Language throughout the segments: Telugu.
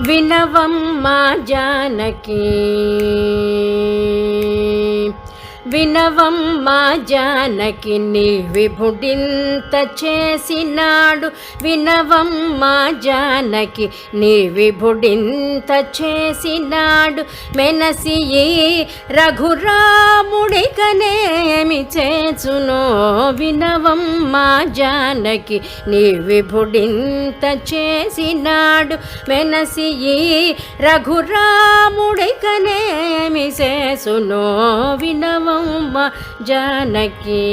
వినవమ్మా జానకి వినవమ్మా జానకి నీ విభుడింత చేసినాడు వినవమ్మా జానకి నీ విభుడింత చేసినాడు మెనసి ఈ రఘురాముడికనేమి చేసునో వినవమ్మా జానకి నీ విభుడింత చేసినాడు మెనసి ఈ రఘురాముడికనేమి చేసునో వినవ జానకి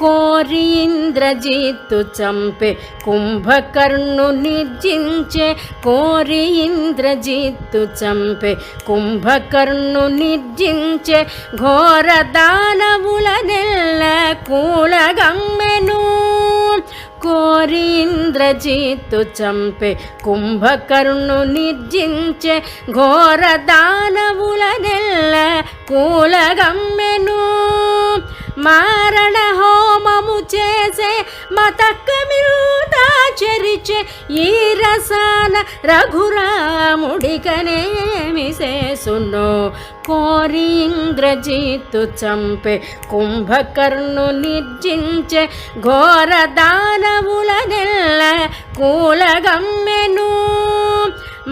కోరి ఇంద్రజిత్తు చంపే కుంభకర్ణు నిర్జించే కోరి ఇంద్రజిత్తు చంపే కుంభకర్ణు నిర్జించే ఘోర దానవుల నెల్ల కూలగమ్మెను కోరి ఇంద్రజిత్తు చంపే కుంభకర్ణు నిర్జించే ఘోర దానవుల నెల్ల కూలగమ్మెను మారణ హోమము చేసే మతకమిరుతాచరిచే ఈ రసాన రఘురాముడికనేమి చేసునో కోరి ఇంద్రజిత్తు చంపే కుంభకర్ణు నిర్జించే ఘోర దానవుల నెల్ల కూలగమ్మెను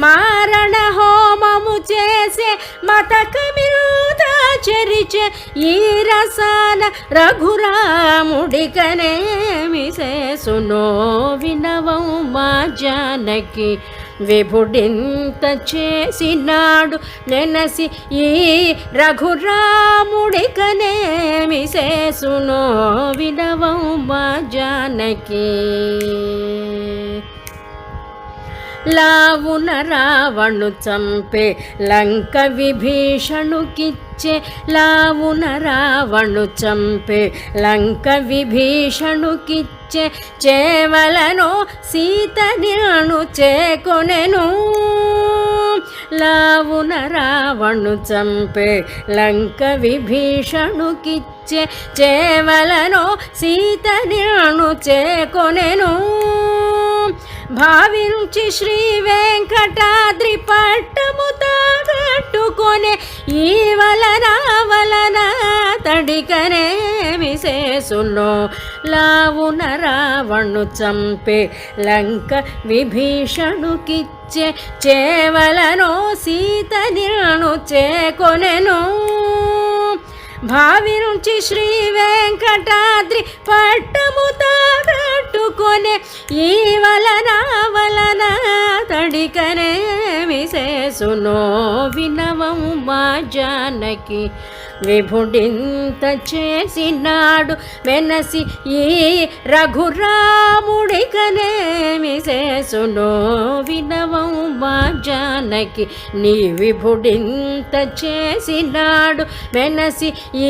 మారణ హోమము చేసే మతకమిరుతాచరిచే ఈ రసాన రఘురాముడికనేమి చేసునో వినవమ్మా జానకి విభుడింత చేసినాడు నెనసి ఈ రఘురాముడికనేమి చేసునో వినవమ్మా జానకి లావున రావణు చంపే లంక విభీషణుకిచ్చే లావున రావణు చంపే లంక విభీషణుకిచ్చే చేవలను సీతనిను చేకొనెను లావున రావణు చంపే లంక విభీషణుకిచ్చే చేవలను సీతనిను చేకొనెను భావించి శ్రీ వెంకటాద్రి పట్టము తాగట్టుకొనే ఈ వలన తడికనేమి చేసునో లావున రావణు చంపే లంక విభీషణుకిచ్చే చేవలను సీతనిను చేకొనెను భావించి శ్రీ వెంకటాద్రి పట్టము తాగట్టుకొనే ఈ వలన తడికనేమి చేసునో వినవమ్మా జానకి విభుడింత చేసినాడు వెనసి ఈ రఘురాముడికనేమి చేసునో వినవమ్మా జానకి నీ విభుడింత చేసినాడు వెనసి ఈ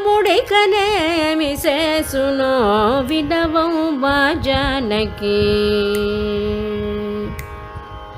రఘురాముడికనేమి చేసునో వినవమ్మా జానకి